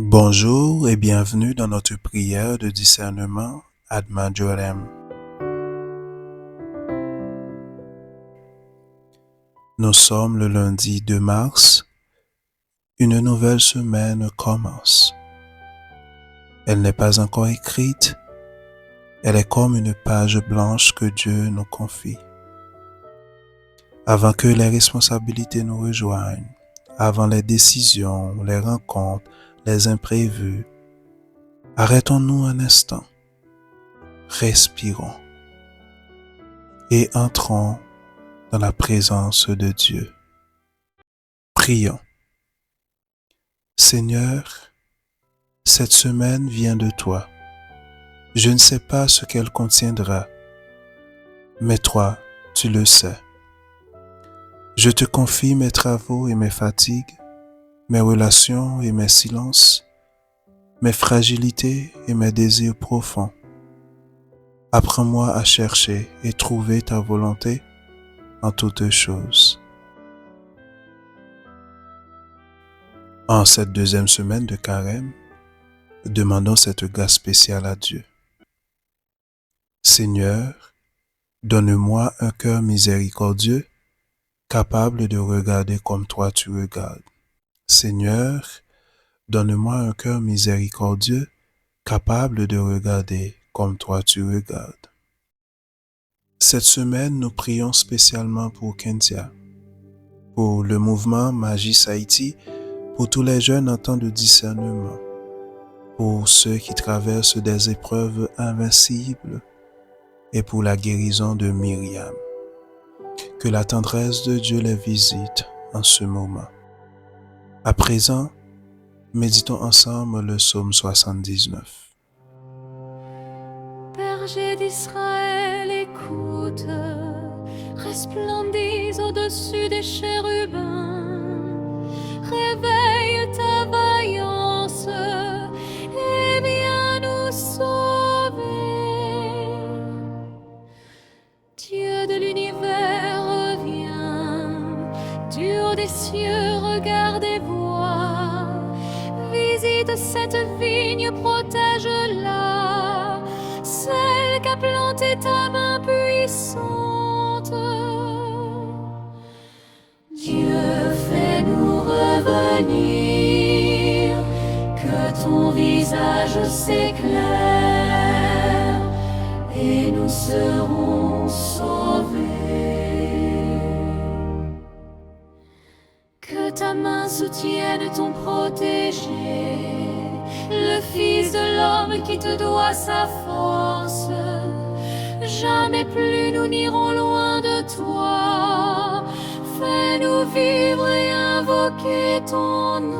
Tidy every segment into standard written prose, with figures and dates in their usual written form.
Bonjour et bienvenue dans notre prière de discernement Ad Majorem. Nous sommes le lundi 2 mars. Une nouvelle semaine commence. Elle n'est pas encore écrite. Elle est comme une page blanche que Dieu nous confie. Avant que les responsabilités nous rejoignent, avant les décisions, les rencontres, les imprévus, arrêtons-nous un instant, respirons et entrons dans la présence de Dieu. Prions. Seigneur, cette semaine vient de toi. Je ne sais pas ce qu'elle contiendra, mais toi, tu le sais. Je te confie mes travaux et mes fatigues, mes relations et mes silences, mes fragilités et mes désirs profonds. Apprends-moi à chercher et trouver ta volonté en toutes choses. En cette deuxième semaine de Carême, demandons cette grâce spéciale à Dieu. Seigneur, donne-moi un cœur miséricordieux, capable de regarder comme toi tu regardes. Seigneur, donne-moi un cœur miséricordieux, capable de regarder comme toi tu regardes. Cette semaine, nous prions spécialement pour Kentia, pour le mouvement Magis Haïti, pour tous les jeunes en temps de discernement, pour ceux qui traversent des épreuves invincibles et pour la guérison de Myriam. Que la tendresse de Dieu les visite en ce moment. À présent, méditons ensemble le psaume 79. Berger d'Israël, écoute, resplendis au-dessus des chérubins, réveille ta vaillance et viens nous sauver. Dieu de l'univers revient, du haut des cieux regarde et vois, visite cette vigne, protège-la, celle qu'a plantée ta main puissante. Dieu, fais-nous revenir, que ton visage s'éclaire et nous serons sauvés. Que ta main soutienne ton protégé, le Fils de l'homme qui te doit sa force. Jamais plus nous n'irons loin de toi. Fais-nous vivre et invoquer ton nom.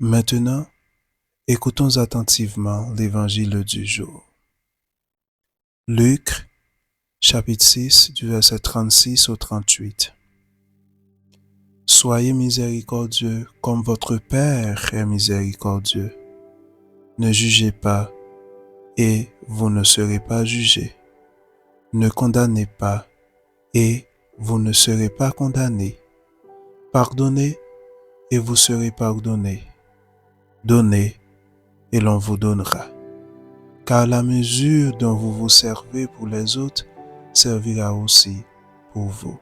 Maintenant, écoutons attentivement l'évangile du jour. Luc, chapitre 6, du verset 36 au 38. Soyez miséricordieux comme votre Père est miséricordieux. Ne jugez pas et vous ne serez pas jugés. Ne condamnez pas et vous ne serez pas condamnés. Pardonnez et vous serez pardonnés. Donnez et l'on vous donnera. Car la mesure dont vous vous servez pour les autres servira aussi pour vous.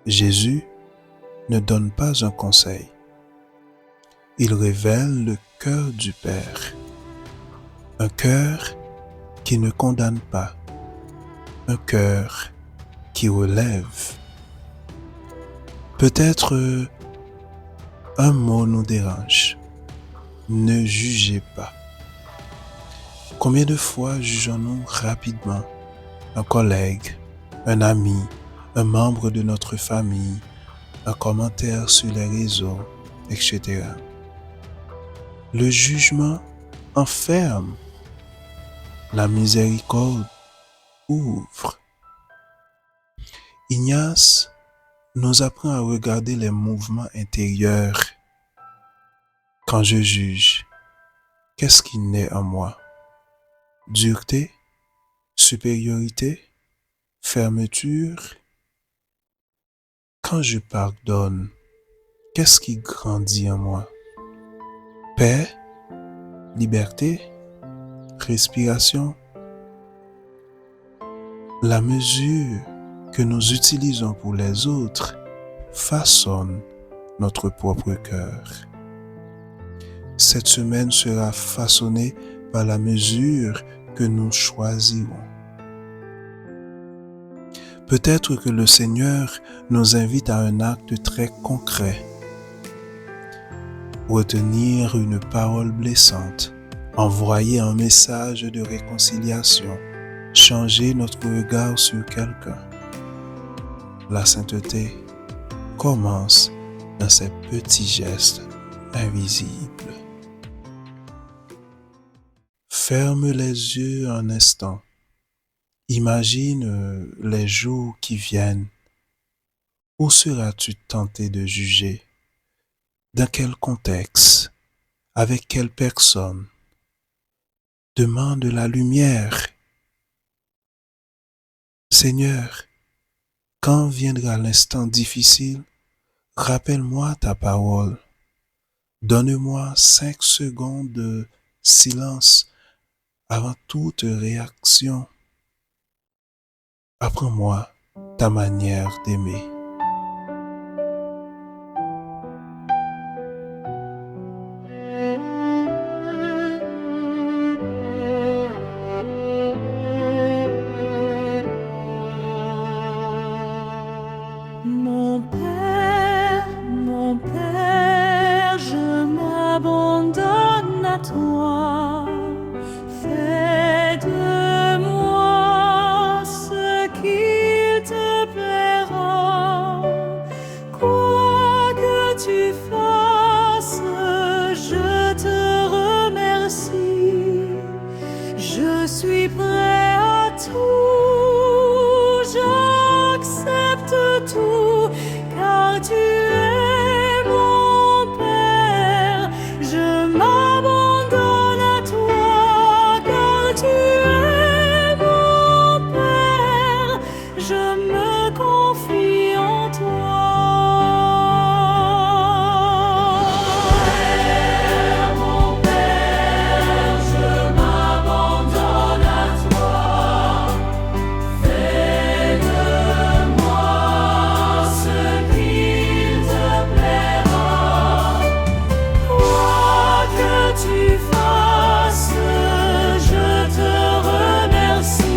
Jésus ne donne pas un conseil. Il révèle le cœur du Père. Un cœur qui ne condamne pas. Un cœur qui relève. Peut-être un mot nous dérange. Ne jugez pas. Combien de fois jugeons-nous rapidement un collègue, un ami, un membre de notre famille, un commentaire sur les réseaux, etc. Le jugement enferme. la miséricorde ouvre. Ignace nous apprend à regarder les mouvements intérieurs. Quand je juge, qu'est-ce qui naît en moi? Dureté, supériorité, fermeture? Quand je pardonne, qu'est-ce qui grandit en moi? Paix, liberté, respiration? La mesure que nous utilisons pour les autres façonne notre propre cœur. Cette semaine sera façonnée par la mesure que nous choisirons. Peut-être que le Seigneur nous invite à un acte très concret. Retenir une parole blessante, envoyer un message de réconciliation, changer notre regard sur quelqu'un. La sainteté commence dans ces petits gestes invisibles. Ferme les yeux un instant. Imagine les jours qui viennent. Où seras-tu tenté de juger? Dans quel contexte? Avec quelle personne? Demande la lumière. Seigneur, quand viendra l'instant difficile, rappelle-moi ta parole. Donne-moi 5 secondes de silence avant toute réaction. Apprends-moi ta manière d'aimer. Mon Père, je m'abandonne à toi. Fais de moi ce qu'il te plaira. Quoi que tu fasses, je te remercie. Je suis prêt à tout, j'accepte tout, car tu es mon Père. Je m'abandonne à toi, car tu es mon Père. Je me confie en toi. Mon Père, je m'abandonne à toi. Fais de moi ce qu'il te plaira. Quoi que tu fasses, je te remercie.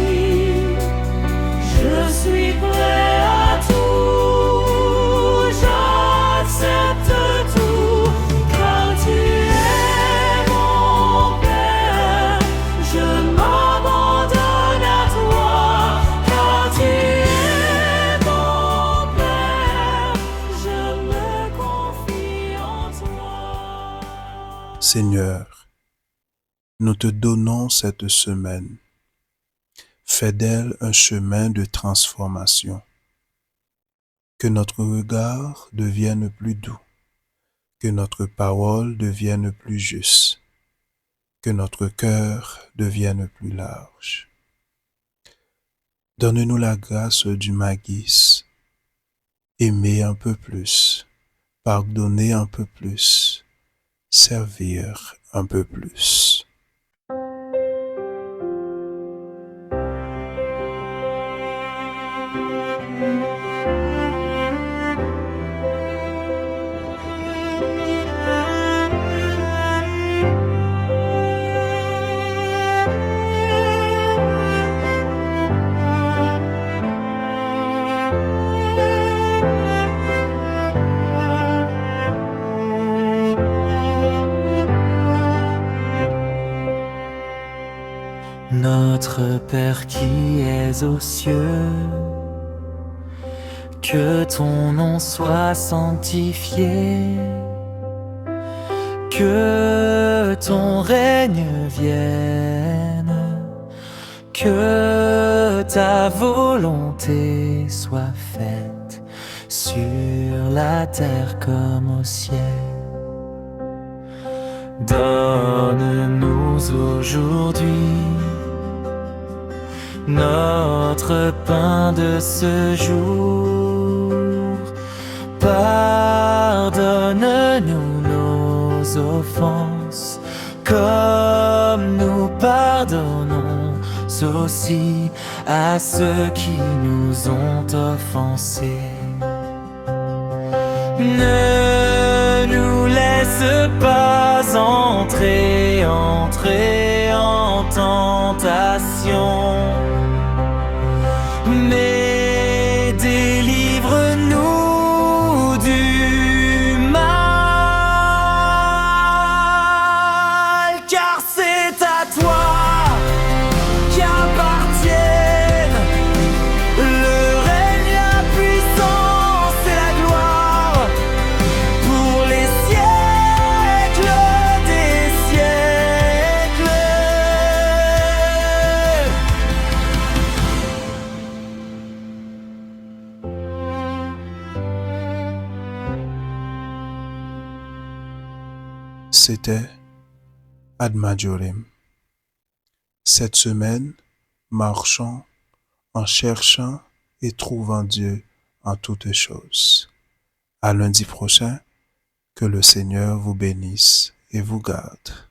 Je suis prêt à tout, j'accepte tout, car tu es mon Père. Je m'abandonne à toi, car tu es mon Père. Je me confie en toi. Seigneur, nous te donnons cette semaine. Fais d'elle un chemin de transformation. Que notre regard devienne plus doux, que notre parole devienne plus juste, que notre cœur devienne plus large. Donne-nous la grâce du maguis, aimer un peu plus, pardonner un peu plus, servir un peu plus. Notre Père qui es aux cieux, que ton nom soit sanctifié, que ton règne vienne, que ta volonté soit faite sur la terre comme au ciel. Donne-nous aujourd'hui notre pain de ce jour. Pardonne-nous nos offenses, comme nous pardonnons aussi à ceux qui nous ont offensés. Ne nous laisse pas entrer en tentation, mais délivre-nous du mal, car c'est à toi qu'appartiennent le règne, la puissance et la gloire pour les siècles des siècles. C'était Ad Majorem. Cette semaine, marchons en cherchant et trouvant Dieu en toutes choses. À lundi prochain, que le Seigneur vous bénisse et vous garde.